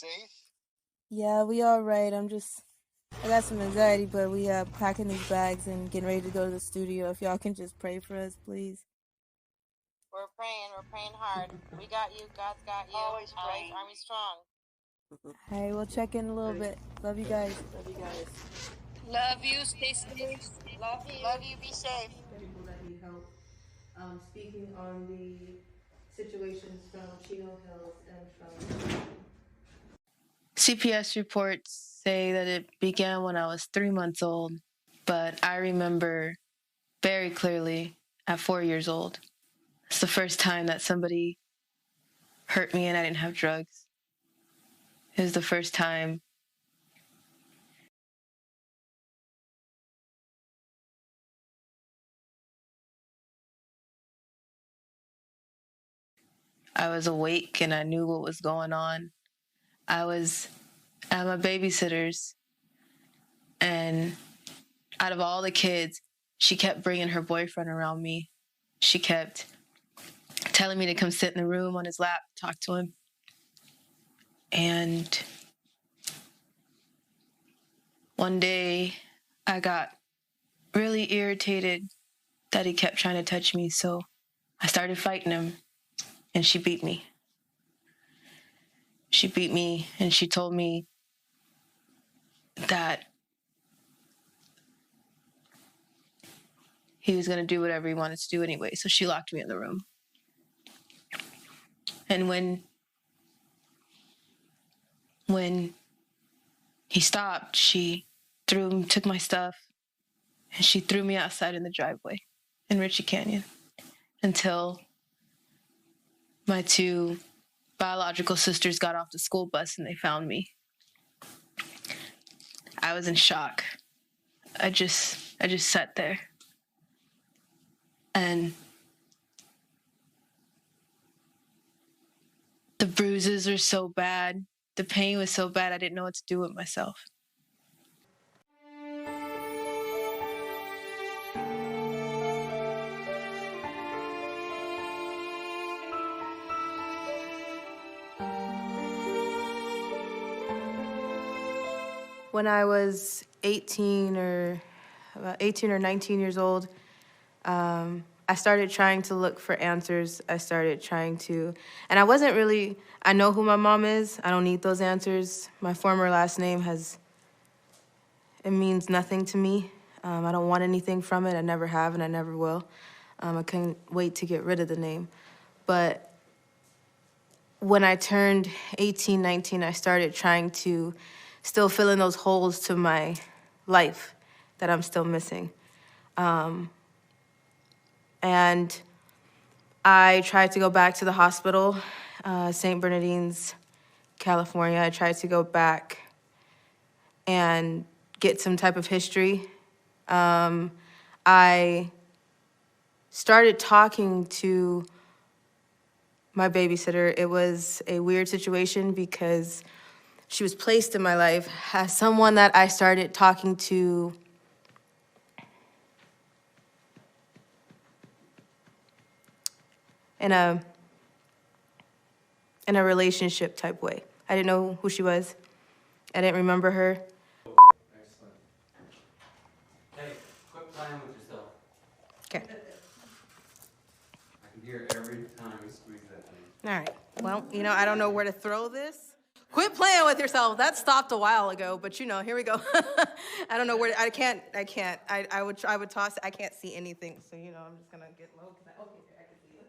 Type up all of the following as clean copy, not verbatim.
safe? Yeah, we all right. I got some anxiety, but we packing these bags and getting ready to go to the studio. If y'all can just pray for us, please. We're praying hard. We got you, God's got you. Always praying. Army strong. Hey, we'll check in a little bit. Love you guys. Love you, stay safe. Love you. Love you, be safe. People that need help. Speaking on the situations from Chino Hills and from... CPS reports say that it began when I was 3 months old, but I remember very clearly at 4 years old. It's the first time that somebody hurt me and I didn't have drugs. It was the first time I was awake and I knew what was going on. I was at my babysitter's, and out of all the kids, she kept bringing her boyfriend around me. She kept telling me to come sit in the room on his lap, talk to him. And one day I got really irritated that he kept trying to touch me, so I started fighting him, and she beat me. She beat me, and she told me that he was going to do whatever he wanted to do anyway, so she locked me in the room. And when he stopped, she took my stuff, and she threw me outside in the driveway in Ritchie Canyon until my 2 biological sisters got off the school bus and they found me. I was in shock. I just sat there. And the bruises were so bad. The pain was so bad, I didn't know what to do with myself. When I was 18 or 19 years old, I started trying to look for answers. And I know who my mom is. I don't need those answers. My former last name it means nothing to me. I don't want anything from it. I never have and I never will. I couldn't wait to get rid of the name. But when I turned 18, 19, I started trying to still fill in those holes to my life that I'm still missing. And I tried to go back to the hospital, St. Bernardine's, California. I tried to go back and get some type of history. I started talking to my babysitter. It was a weird situation because she was placed in my life as someone that I started talking to in a relationship type way. I didn't know who she was. I didn't remember her. Excellent. Hey, quit playing with yourself. Okay. I can hear every time you squeeze that thing. All right. Well, I don't know where to throw this. Quit playing with yourself. That stopped a while ago, but here we go. I don't know where I can't. I would toss it. I can't see anything, so I'm just gonna get low. Okay, I can see it.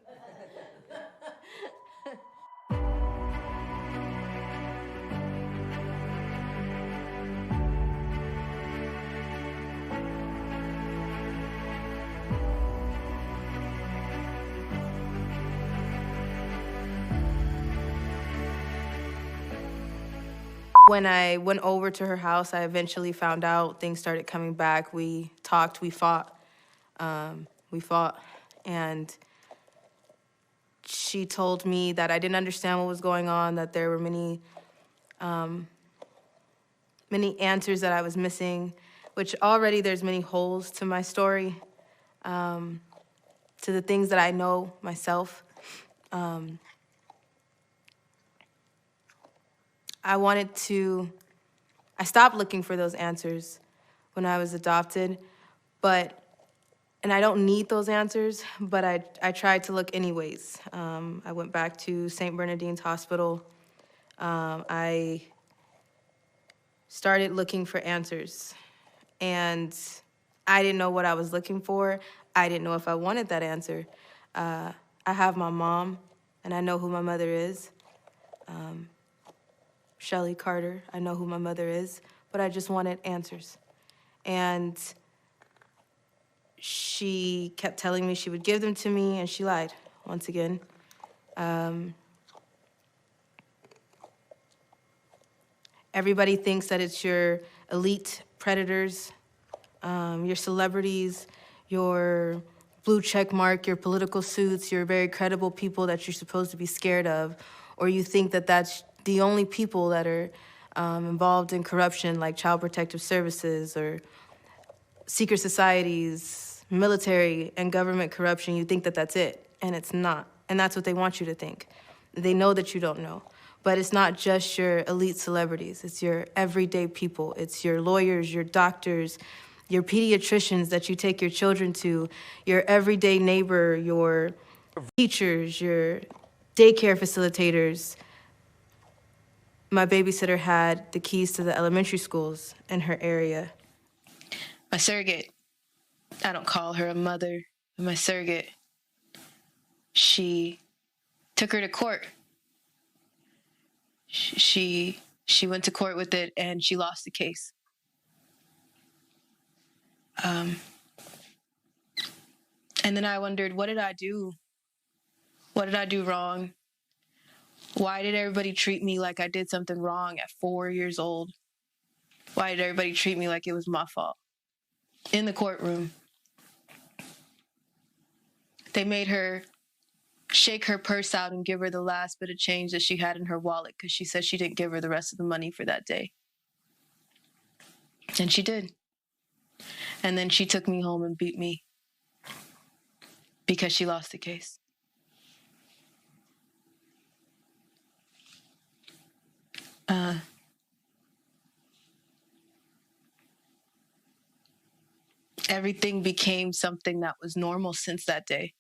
When I went over to her house, I eventually found out things started coming back. We talked, we fought, and she told me that I didn't understand what was going on, that there were many answers that I was missing, which already there's many holes to my story, to the things that I know myself. I stopped looking for those answers when I was adopted, and I don't need those answers, but I tried to look anyways. I went back to St. Bernardine's Hospital. I started looking for answers, and I didn't know what I was looking for. I didn't know if I wanted that answer. I have my mom, and I know who my mother is. Shelly Carter, I know who my mother is, but I just wanted answers. And she kept telling me she would give them to me, and she lied once again. Everybody thinks that it's your elite predators, your celebrities, your blue check mark, your political suits, your very credible people that you're supposed to be scared of, or you think that that's the only people that are involved in corruption, like Child Protective Services or secret societies, military and government corruption. You think that that's it, and it's not. And that's what they want you to think. They know that you don't know. But it's not just your elite celebrities. It's your everyday people. It's your lawyers, your doctors, your pediatricians that you take your children to, your everyday neighbor, your teachers, your daycare facilitators. My babysitter had the keys to the elementary schools in her area. My surrogate, I don't call her a mother, but my surrogate, she took her to court. She went to court with it, and she lost the case. And then I wondered, what did I do? What did I do wrong? Why did everybody treat me like I did something wrong at 4 years old? Why did everybody treat me like it was my fault? In the courtroom, they made her shake her purse out and give her the last bit of change that she had in her wallet because she said she didn't give her the rest of the money for that day. And she did. And then she took me home and beat me because she lost the case. Everything became something that was normal since that day.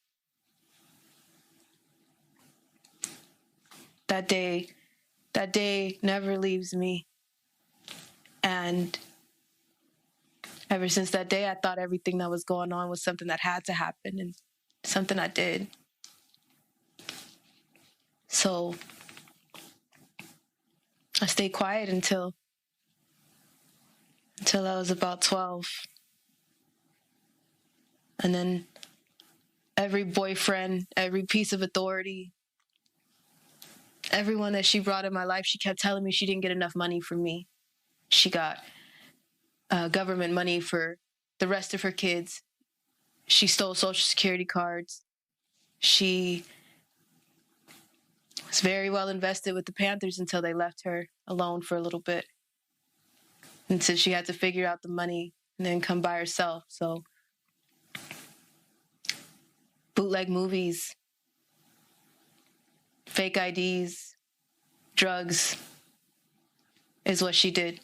That day never leaves me. And ever since that day, I thought everything that was going on was something that had to happen and something I did. So I stayed quiet until I was about 12. And then every boyfriend, every piece of authority, everyone that she brought in my life, she kept telling me she didn't get enough money from me. She got government money for the rest of her kids. She stole Social Security cards. She was very well invested with the Panthers until they left her alone for a little bit. And so she had to figure out the money and then come by herself. So bootleg movies, fake IDs, drugs is what she did.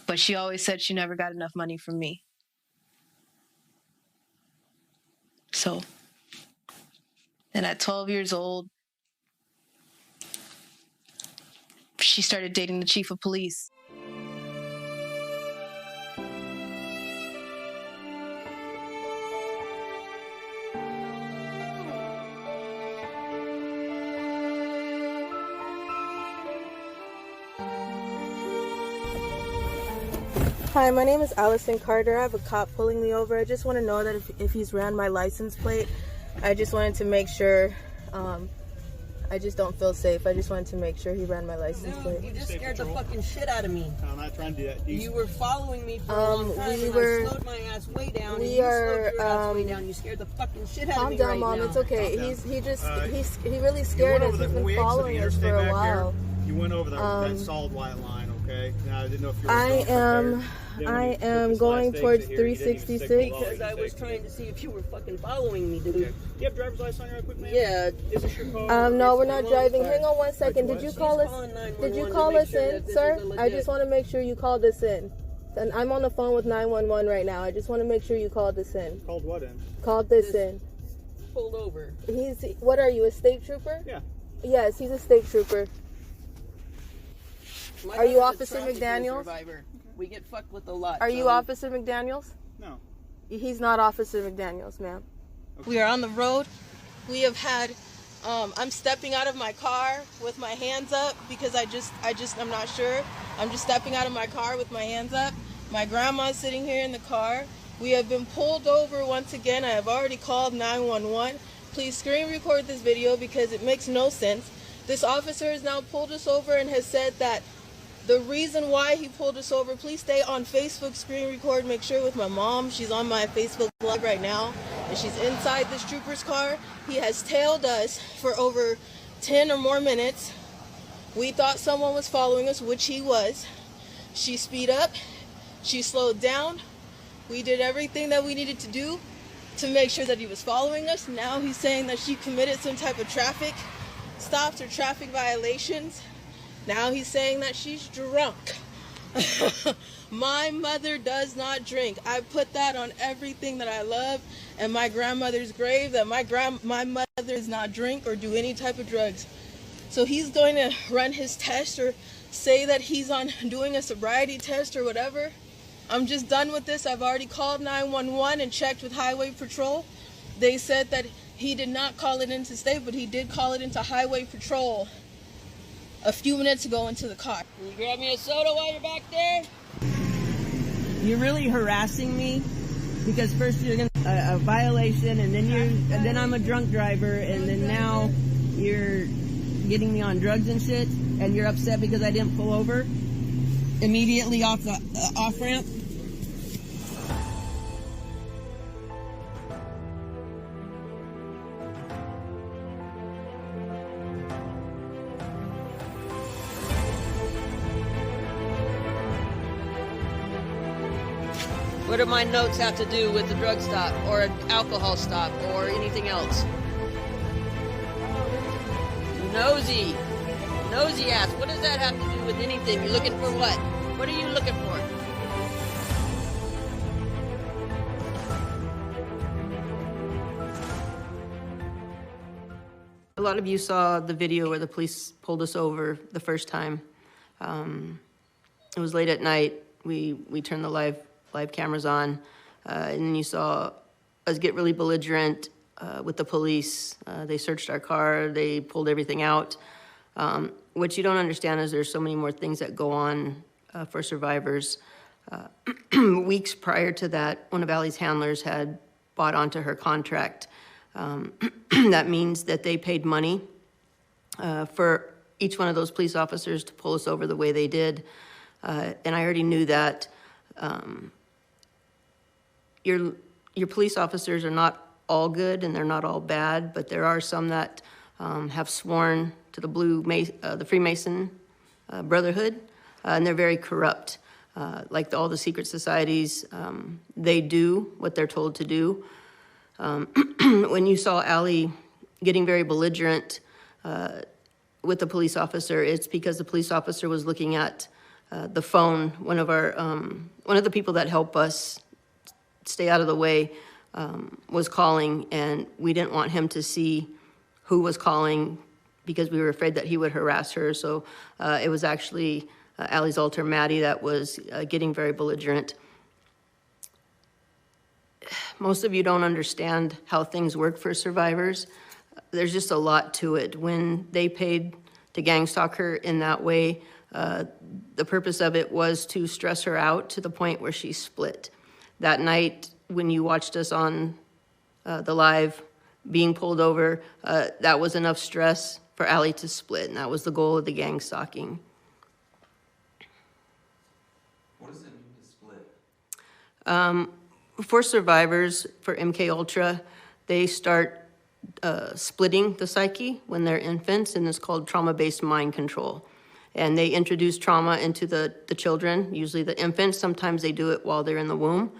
But she always said she never got enough money from me. So, and at 12 years old, she started dating the chief of police. Hi, my name is Allison Carter. I have a cop pulling me over. I just want to know that if he's ran my license plate, I just wanted to make sure, I just don't feel safe. I just wanted to make sure he ran my license plate. You just scared the fucking shit out of me. No, I'm not trying to do that. You were following me for a long time, and I slowed my ass way down, and you slowed your ass way down. You scared the fucking shit out of me. Calm down, right Mom. now. It's okay. Calm He really scared us. He's been following us for a while. You went over that solid white line, Okay. Now I didn't know if you were I am going towards Because 366. Because I was trying to see if you were fucking following me, dude. Okay. Do you have driver's license on you, right quick, man? Yeah. Is this your car? No, we're not driving. Hang on one second. Did you call us? Did you call us in, sir? I just want to make sure you called us in. And I'm on the phone with 911 right now. I just want to make sure you called this in. Called what in? Called this in. Pulled over. What are you, a state trooper? Yeah. Yes, he's a state trooper. Are you Officer Trafficking McDaniels? Survivor. We get fucked with a lot. Are you Officer McDaniels? No. He's not Officer McDaniels, ma'am. We are on the road. We have had, I'm stepping out of my car with my hands up because I'm not sure. I'm just stepping out of my car with my hands up. My grandma's sitting here in the car. We have been pulled over once again. I have already called 911. Please screen record this video because it makes no sense. This officer has now pulled us over and has said that the reason why he pulled us over, please stay on Facebook, screen record, make sure with my mom. She's on my Facebook Live right now, and she's inside this trooper's car. He has tailed us for over 10 or more minutes. We thought someone was following us, which he was. She speed up, she slowed down. We did everything that we needed to do to make sure that he was following us. Now he's saying that she committed some type of traffic stops or traffic violations. Now he's saying that she's drunk. My mother does not drink. I put that on everything that I love and my grandmother's grave, that my mother does not drink or do any type of drugs. So he's going to run his test or say that he's on doing a sobriety test or whatever. I'm just done with this. I've already called 911 and checked with Highway Patrol. They said that he did not call it into state, but he did call it into Highway Patrol a few minutes ago into the car. Can you grab me a soda while you're back there? You're really harassing me because first you're gonna a violation, and then I'm a drunk driver, and then now you're getting me on drugs and shit, and you're upset because I didn't pull over immediately off the off ramp. What do my notes have to do with the drug stop or an alcohol stop or anything else? Nosy ass. What does that have to do with anything? You're looking for what? What are you looking for? A lot of you saw the video where the police pulled us over the first time. It was late at night. We turned the live cameras on, and you saw us get really belligerent with the police. They searched our car. They pulled everything out. What you don't understand is there's so many more things that go on for survivors. Weeks prior to that, one of Allie's handlers had bought onto her contract. That means that they paid money for each one of those police officers to pull us over the way they did. And I already knew that your police officers are not all good and they're not all bad, but there are some that have sworn to the Freemason Brotherhood, and they're very corrupt. Like all the secret societies, they do what they're told to do. When you saw Allie getting very belligerent with the police officer, it's because the police officer was looking at the phone. One of the people that help us stay out of the way was calling, and we didn't want him to see who was calling because we were afraid that he would harass her. So it was actually Allie's alter, Maddie, that was getting very belligerent. Most of you don't understand how things work for survivors. There's just a lot to it. When they paid to gang stalk her in that way, the purpose of it was to stress her out to the point where she split. That night, when you watched us on the live being pulled over, that was enough stress for Allie to split, and that was the goal of the gang stalking. What does it mean to split? For survivors, for MK Ultra, they start splitting the psyche when they're infants, and it's called trauma-based mind control. and they introduce trauma into the children, usually the infants. Sometimes they do it while they're in the womb.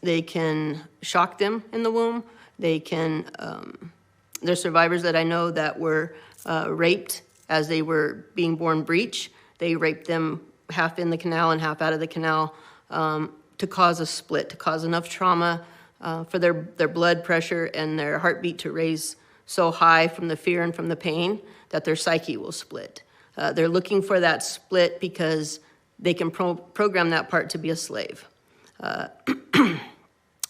They can shock them in the womb. They can, there's survivors that I know that were raped as they were being born breech. They raped them half in the canal and half out of the canal to cause a split, to cause enough trauma for their blood pressure and their heartbeat to raise so high from the fear and from the pain that their psyche will split. They're looking for that split because they can program that part to be a slave.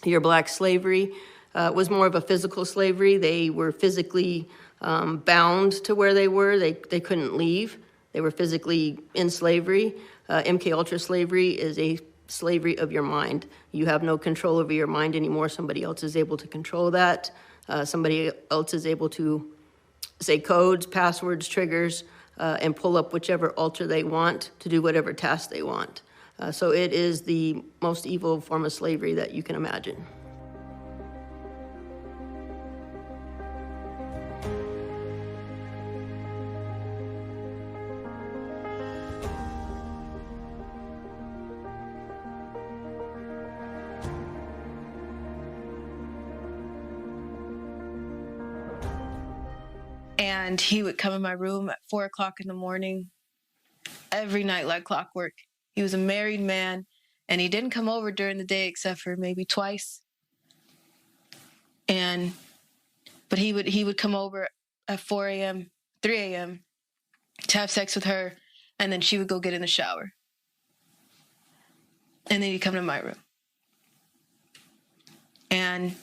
Your black slavery was more of a physical slavery. They were physically bound to where they were. They couldn't leave. They were physically in slavery. MK Ultra slavery is a slavery of your mind. You have no control over your mind anymore. Somebody else is able to control that. Somebody else is able to say codes, passwords, triggers, and pull up whichever altar they want to do whatever task they want. So it is the most evil form of slavery that you can imagine. And he would come in my room at 4 o'clock in the morning, every night like clockwork. He was a married man, and he didn't come over during the day except for maybe twice. But he would come over at 4 a.m., 3 a.m. to have sex with her, and then she would go get in the shower. And then he'd come to my room. And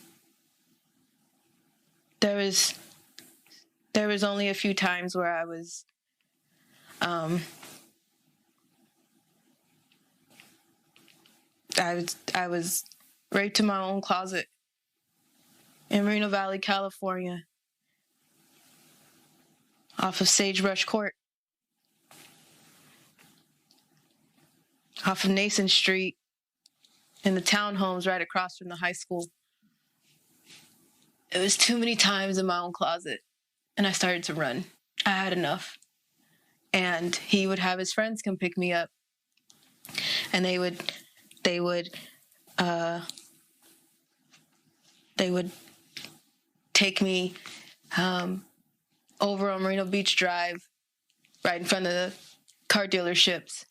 there was only a few times where I was I was raped in my own closet in Moreno Valley, California, off of Sagebrush Court, off of Nason Street, in the townhomes right across from the high school. It was too many times in my own closet, and I started to run. I had enough. And he would have his friends come pick me up, and they would take me over on Marino Beach Drive, right in front of the car dealerships.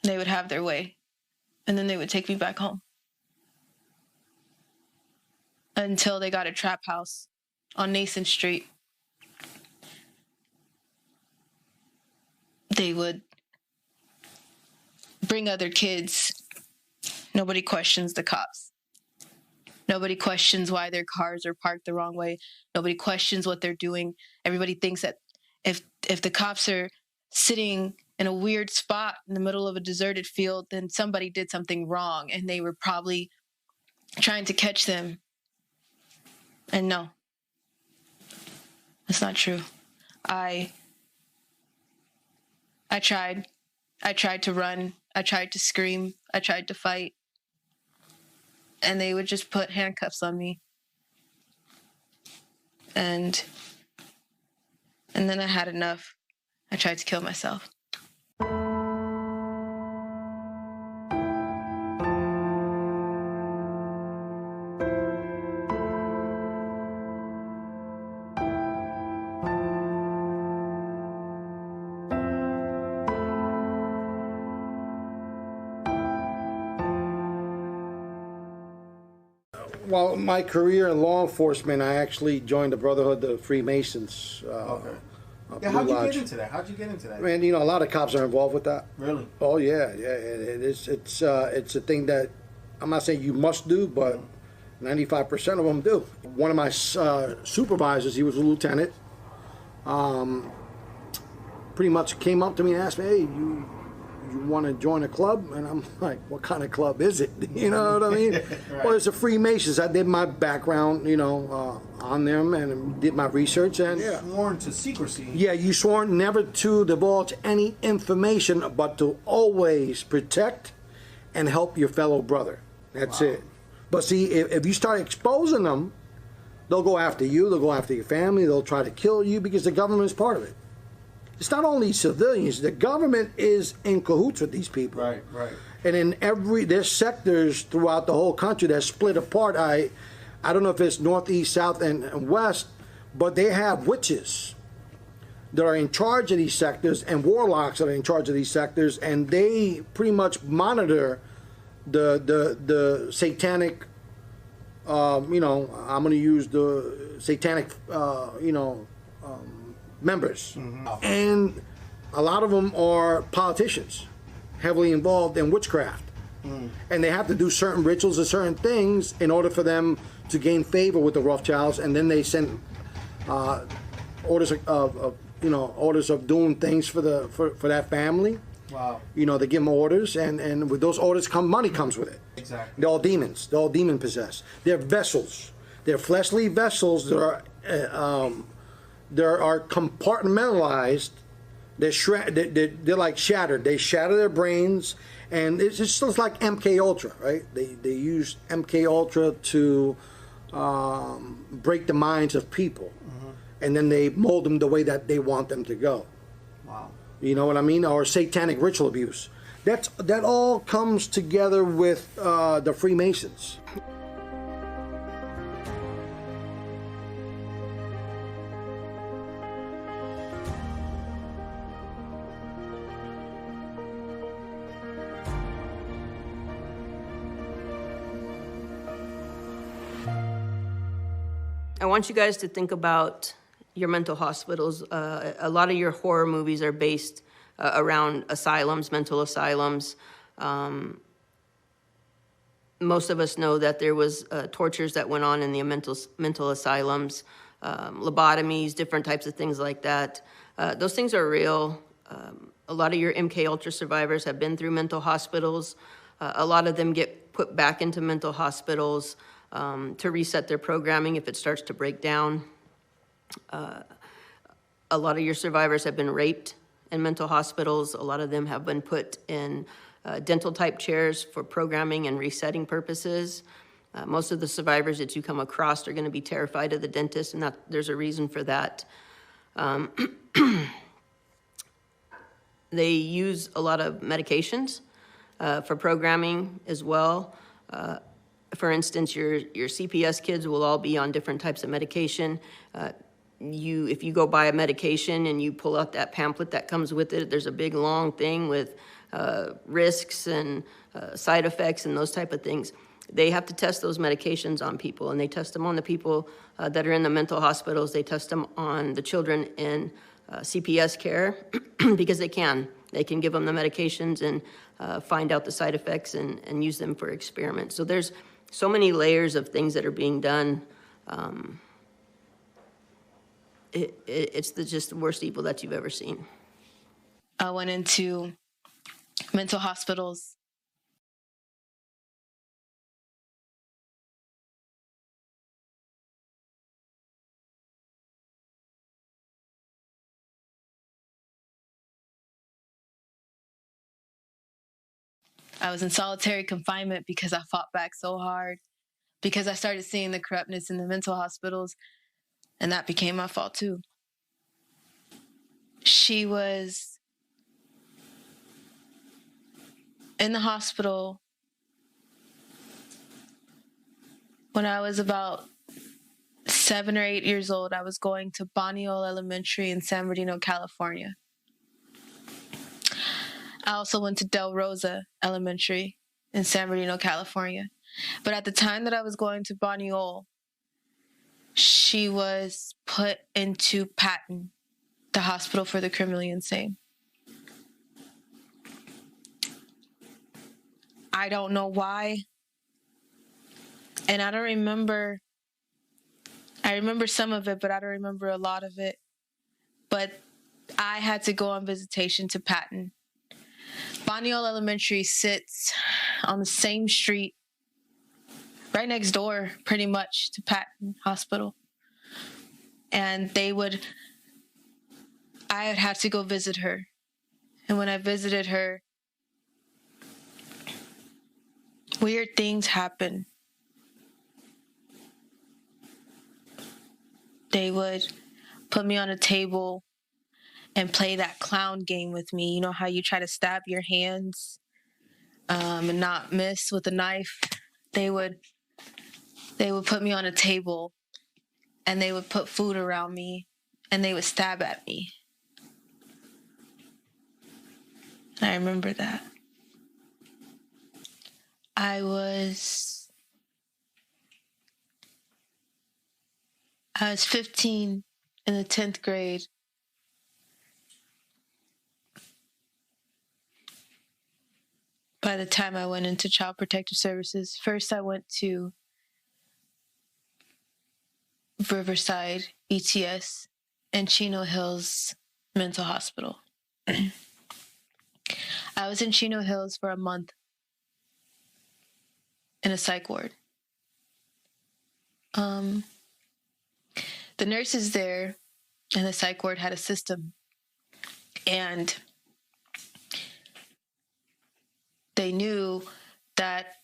They would have their way, and then they would take me back home until they got a trap house on Nason Street. They would bring other kids. Nobody questions the cops. Nobody questions why their cars are parked the wrong way. Nobody questions what they're doing. Everybody thinks that if the cops are sitting in a weird spot in the middle of a deserted field, then somebody did something wrong, and they were probably trying to catch them. And no, that's not true. I tried. I tried to run. I tried to scream. I tried to fight. And they would just put handcuffs on me. And then I had enough. I tried to kill myself. Well, my career in law enforcement, I actually joined the Brotherhood of Freemasons. Okay. Yeah, how'd you get into that? How'd you get into that? Man, you know, a lot of cops are involved with that. Really? Oh yeah. It's a thing that I'm not saying you must do, but 95% of them do. One of my supervisors, he was a lieutenant. Pretty much came up to me and asked me, "Hey, you want to join a club?" And I'm like, "What kind of club is it?" You know what I mean? Right. Well, it's a Freemasons. I did my background, you know, on them and did my research. And yeah, sworn to secrecy. Yeah, you sworn never to divulge any information, but to always protect and help your fellow brother. That's it. But see, if you start exposing them, they'll go after you. They'll go after your family. They'll try to kill you because the government is part of it. it's not only civilians. The government is in cahoots with these people. Right, right. And in there's sectors throughout the whole country that's split apart. I don't know if it's northeast, south, and west, but they have witches that are in charge of these sectors and warlocks that are in charge of these sectors, and they pretty much monitor the satanic. I'm going to use the satanic, members, and a lot of them are politicians, heavily involved in witchcraft, and they have to do certain rituals and certain things in order for them to gain favor with the Rothschilds, and then they send orders of doing things for that family. Wow. They give them orders, and with those orders money comes with it. Exactly. They're all demons. They're all demon possessed. They're vessels. They're fleshly vessels that are compartmentalized. They're like shattered. They shatter their brains, and it's just like MK Ultra, right? They use MK Ultra to break the minds of people, and then they mold them the way that they want them to go. Wow. You know what I mean? Or satanic ritual abuse. That all comes together with the Freemasons. I want you guys to think about your mental hospitals. A lot of your horror movies are based around asylums, mental asylums. Most of us know that there was tortures that went on in the mental asylums, lobotomies, different types of things like that. Those things are real. A lot of your MK Ultra survivors have been through mental hospitals. A lot of them get put back into mental hospitals to reset their programming if it starts to break down. A lot of your survivors have been raped in mental hospitals. A lot of them have been put in dental type chairs for programming and resetting purposes. Most of the survivors that you come across are going to be terrified of the dentist, and there's a reason for that. They use a lot of medications for programming as well. For instance, your CPS kids will all be on different types of medication. If you go buy a medication and you pull out that pamphlet that comes with it, there's a big long thing with risks and side effects and those type of things. They have to test those medications on people, and they test them on the people that are in the mental hospitals. They test them on the children in CPS care because they can give them the medications and find out the side effects and use them for experiments. So there's so many layers of things that are being done. It's just the worst evil that you've ever seen. I went into mental hospitals. I was in solitary confinement because I fought back so hard, because I started seeing the corruptness in the mental hospitals, and that became my fault too. She was in the hospital when I was about 7 or 8 years old. I was going to Boniol Elementary in San Bernardino, California. I also went to Del Rosa Elementary in San Bernardino, California. But at the time that I was going to Boniol, she was put into Patton, the hospital for the criminally insane. I don't know why. And I remember some of it, but I don't remember a lot of it. But I had to go on visitation to Patton. Boniol Elementary sits on the same street, right next door, pretty much, to Patton Hospital. And I would have to go visit her. And when I visited her, weird things happened. They would put me on a table and play that clown game with me. You know how you try to stab your hands and not miss with a knife? They would put me on a table and they would put food around me and they would stab at me. I remember that. I was 15 in the 10th grade. By the time I went into Child Protective Services, first I went to Riverside ETS and Chino Hills Mental Hospital. I was in Chino Hills for a month in a psych ward. The nurses there in the psych ward had a system, and they knew that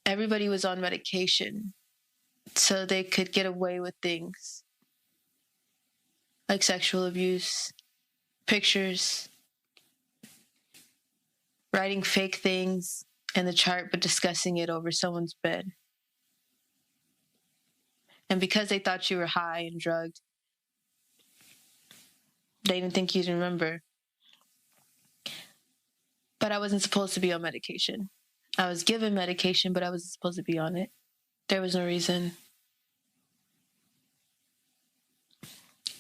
everybody was on medication so they could get away with things like sexual abuse, pictures, writing fake things in the chart but discussing it over someone's bed. And because they thought you were high and drugged, they didn't think you'd remember. But I wasn't supposed to be on medication. I was given medication, but I wasn't supposed to be on it. There was no reason.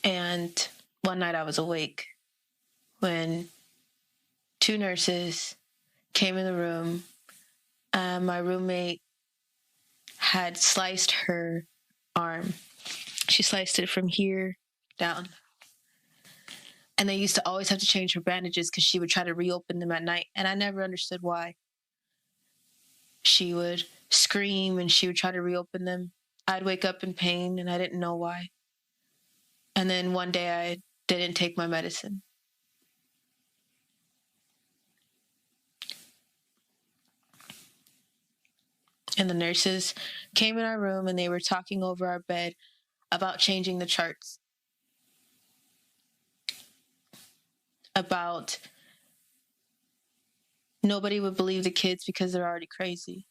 And one night I was awake when 2 nurses came in the room. My roommate had sliced her arm. She sliced it from here down. And they used to always have to change her bandages because she would try to reopen them at night. And I never understood why. She would scream and she would try to reopen them. I'd wake up in pain and I didn't know why. And then one day I didn't take my medicine. And the nurses came in our room and they were talking over our bed about changing the charts. About nobody would believe the kids because they're already crazy.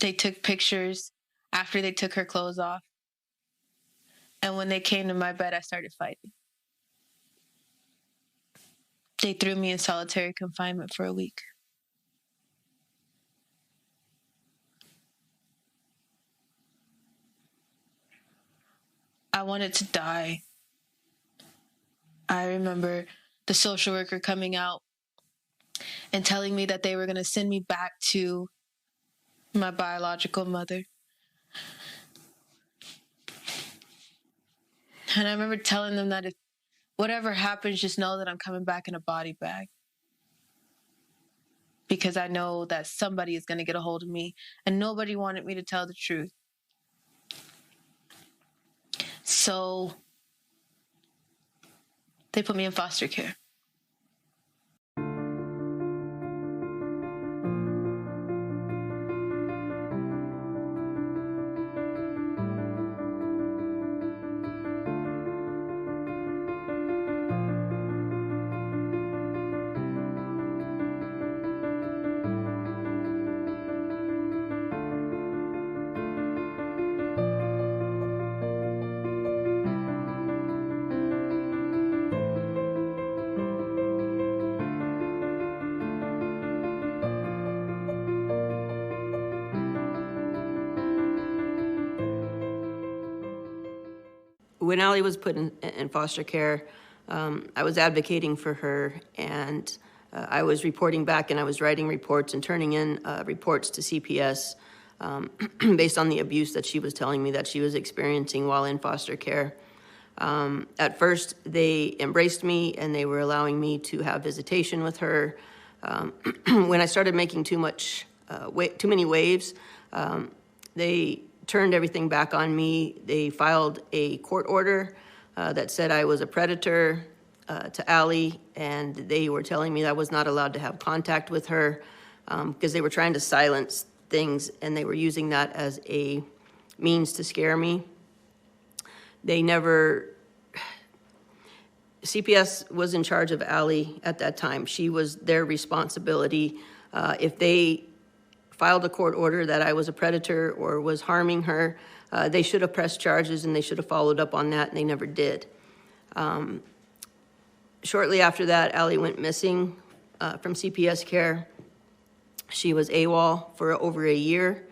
They took pictures after they took her clothes off. And when they came to my bed, I started fighting. They threw me in solitary confinement for a week. I wanted to die. I remember the social worker coming out and telling me that they were going to send me back to my biological mother. And I remember telling them that if whatever happens, just know that I'm coming back in a body bag. Because I know that somebody is going to get a hold of me, and nobody wanted me to tell the truth. So they put me in foster care. When Allie was put in foster care, I was advocating for her, and I was reporting back, and I was writing reports and turning in reports to CPS based on the abuse that she was telling me that she was experiencing while in foster care. At first, they embraced me, and they were allowing me to have visitation with her. When I started making too many waves, they turned everything back on me. They filed a court order that said I was a predator to Allie, and they were telling me that I was not allowed to have contact with her because they were trying to silence things, and they were using that as a means to scare me. They never, CPS was in charge of Allie at that time. She was their responsibility. If they filed a court order that I was a predator or was harming her, they should have pressed charges and they should have followed up on that, and they never did. Shortly after that, Allie went missing from CPS care. She was AWOL for over a year.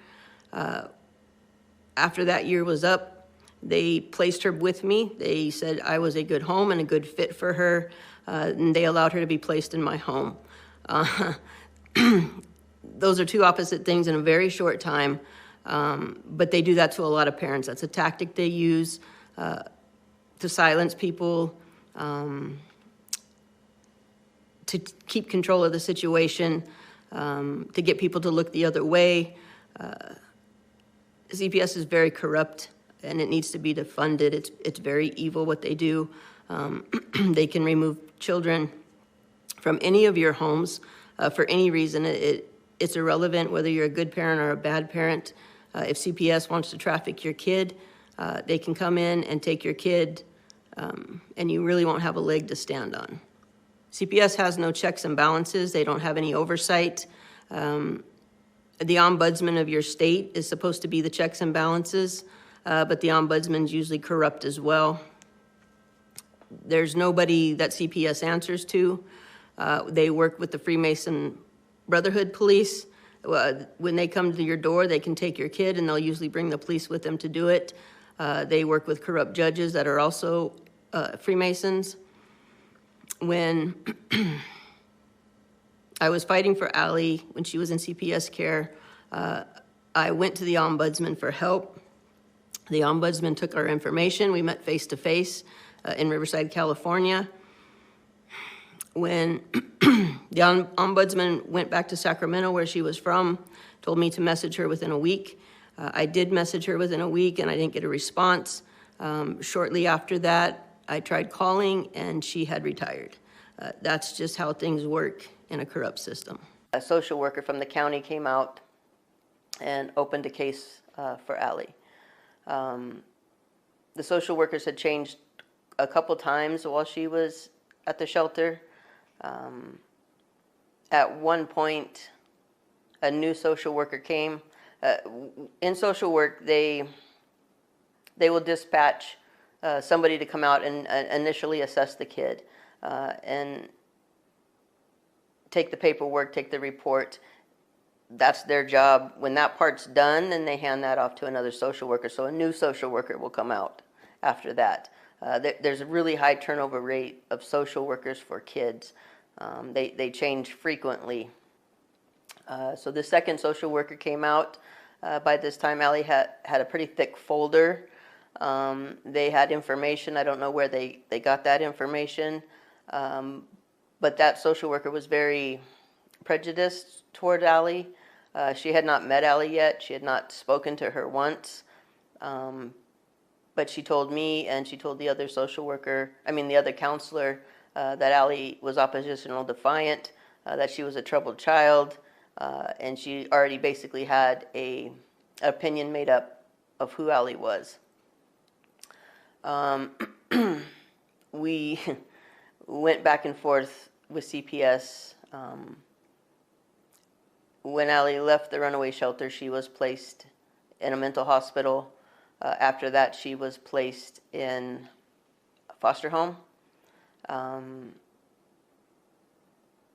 After that year was up, they placed her with me. They said I was a good home and a good fit for her, and they allowed her to be placed in my home. Those are two opposite things in a very short time, but they do that to a lot of parents. That's a tactic they use to silence people, to keep control of the situation, to get people to look the other way. CPS is very corrupt, and it needs to be defunded. It's very evil what they do. They can remove children from any of your homes for any reason. It's irrelevant whether you're a good parent or a bad parent. If CPS wants to traffic your kid, they can come in and take your kid, and you really won't have a leg to stand on. CPS has no checks and balances. They don't have any oversight. The ombudsman of your state is supposed to be the checks and balances, but the ombudsman's usually corrupt as well. There's nobody that CPS answers to. They work with the Freemason Brotherhood police. When they come to your door, they can take your kid, and they'll usually bring the police with them to do it. They work with corrupt judges that are also Freemasons. When I was fighting for Allie when she was in CPS care, I went to the ombudsman for help. The ombudsman took our information. We met face-to-face in Riverside, California. When the ombudsman went back to Sacramento, where she was from, told me to message her within a week. I did message her within a week, and I didn't get a response. Shortly after that, I tried calling, and she had retired. That's just how things work in a corrupt system. A social worker from the county came out and opened a case for Allie. The social workers had changed a couple times while she was at the shelter. At one point, a new social worker came. In social work, they will dispatch somebody to come out and initially assess the kid and take the paperwork, take the report. That's their job. When that part's done, then they hand that off to another social worker. So a new social worker will come out after that. There's a really high turnover rate of social workers for kids. They change frequently. So the second social worker came out. By this time, Allie had a pretty thick folder. They had information. I don't know where they got that information. But that social worker was very prejudiced toward Allie. She had not met Allie yet. She had not spoken to her once. But she told me, and she told the other social worker, the other counselor, that Allie was oppositional defiant, that she was a troubled child, and she already basically had an opinion made up of who Allie was. We went back and forth with CPS. When Allie left the runaway shelter, she was placed in a mental hospital. After that, she was placed in a foster home.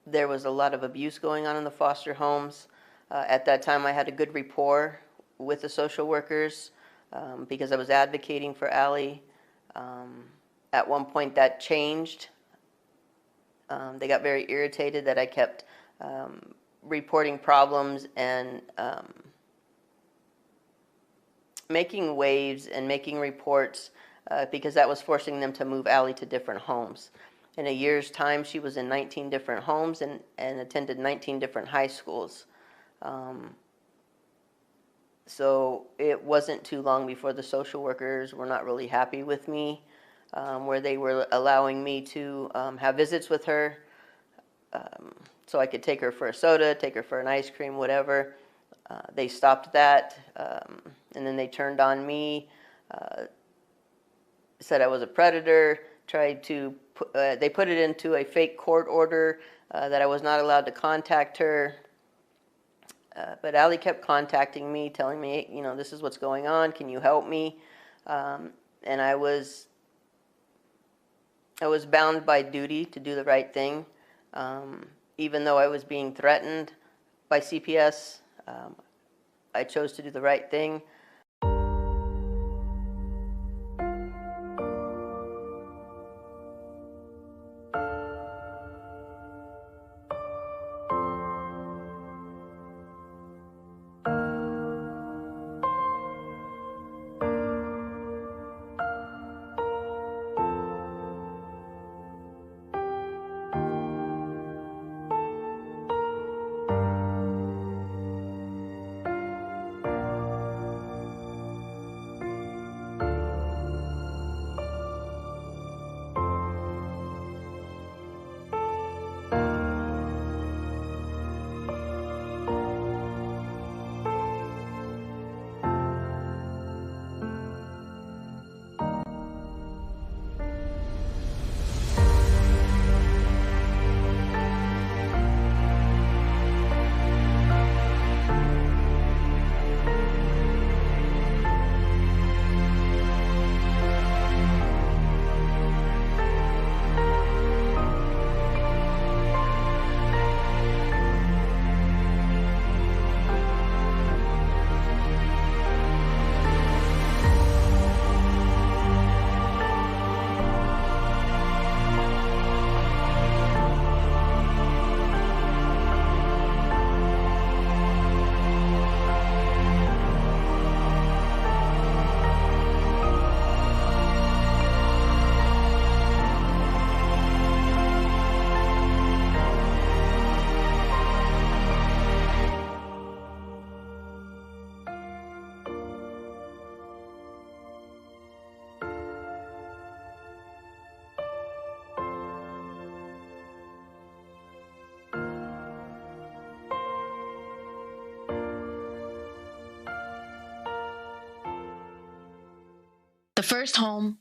There was a lot of abuse going on in the foster homes. At that time, I had a good rapport with the social workers because I was advocating for Allie. At one point, that changed. They got very irritated that I kept reporting problems and making waves and making reports because that was forcing them to move Allie to different homes. In a year's time, she was in 19 different homes and attended 19 different high schools. So it wasn't too long before the social workers were not really happy with me, where they were allowing me to have visits with her so I could take her for a soda, take her for an ice cream, whatever. They stopped that, and then they turned on me, said I was a predator, tried to they put it into a fake court order that I was not allowed to contact her. But Allie kept contacting me, telling me, you know, this is what's going on. Can you help me? And I was bound by duty to do the right thing, even though I was being threatened by CPS. I chose to do the right thing. The first home,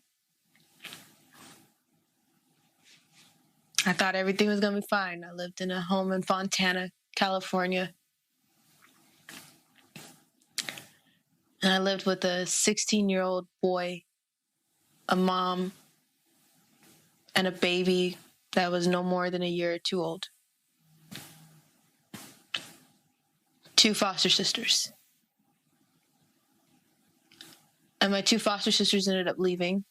I thought everything was going to be fine. I lived in a home in Fontana, California. And I lived with a 16-year-old boy, a mom, and a baby that was no more than a year or two old. 2 foster sisters. And my 2 foster sisters ended up leaving.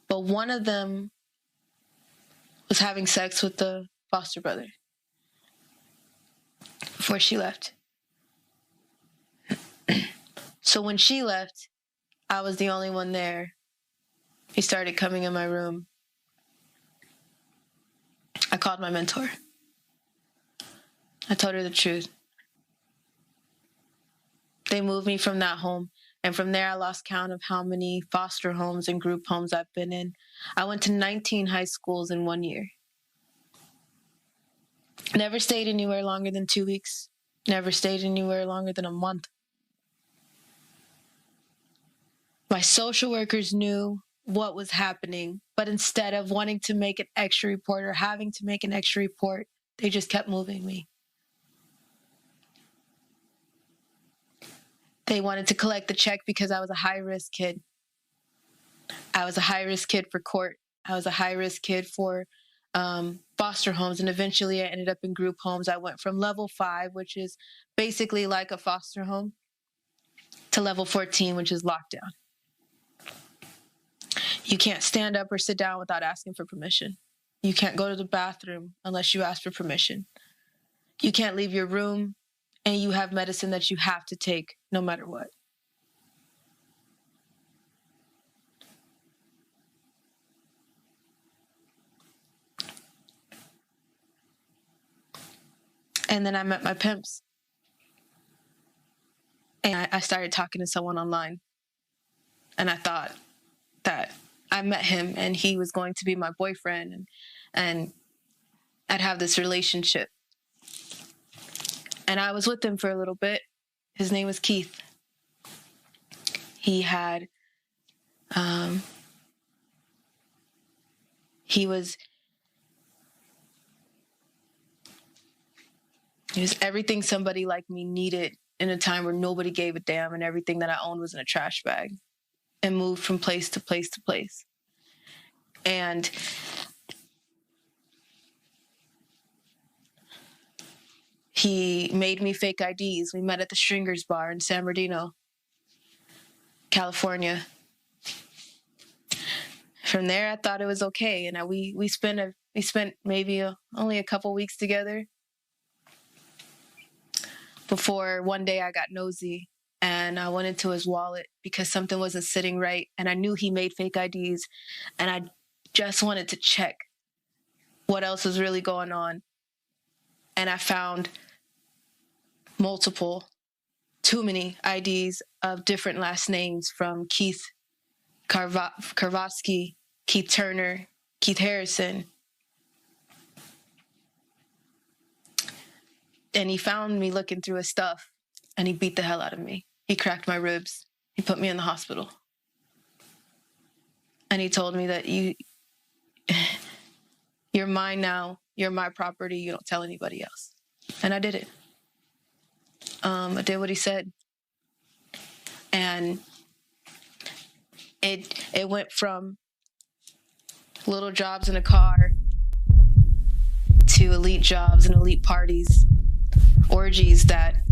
But one of them was having sex with the foster brother before she left. So when she left, I was the only one there. He started coming in my room. I called my mentor. I told her the truth. They moved me from that home. And from there, I lost count of how many foster homes and group homes I've been in. I went to 19 high schools in 1 year. Never stayed anywhere longer than 2 weeks. Never stayed anywhere longer than a month. My social workers knew what was happening, but instead of wanting to make an extra report or having to make an extra report, they just kept moving me. They wanted to collect the check because I was a high-risk kid. I was a high-risk kid for court. I was a high-risk kid for foster homes, and eventually I ended up in group homes. I went from level 5, which is basically like a foster home, to level 14, which is lockdown. You can't stand up or sit down without asking for permission. You can't go to the bathroom unless you ask for permission. You can't leave your room, and you have medicine that you have to take no matter what. And then I met my pimps. And I started talking to someone online. And I thought that I met him and he was going to be my boyfriend and I'd have this relationship. And I was with him for a little bit. His name was Keith. He had, he was everything somebody like me needed in a time where nobody gave a damn and everything that I owned was in a trash bag and moved from place to place to place. And he made me fake IDs. We met at the Stringers Bar in San Bernardino, California. From there, I thought it was okay, and we spent maybe only a couple weeks together before one day I got nosy and I went into his wallet because something wasn't sitting right, and I knew he made fake IDs, and I just wanted to check what else was really going on, and I found too many IDs of different last names, from Keith Karvatsky, Keith Turner, Keith Harrison. And he found me looking through his stuff, and he beat the hell out of me. He cracked my ribs. He put me in the hospital. And he told me that you're mine now. You're my property. You don't tell anybody else. And I did it. I did what he said. And it went from little jobs in a car to elite jobs and elite parties, orgies that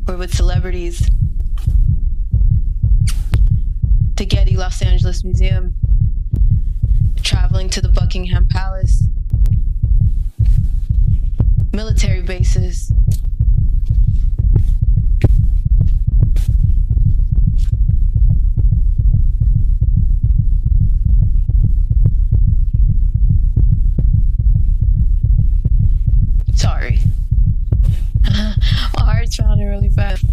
were with celebrities, the Getty Los Angeles Museum, traveling to the Buckingham Palace, military bases. Sorry. My heart's pounding really fast.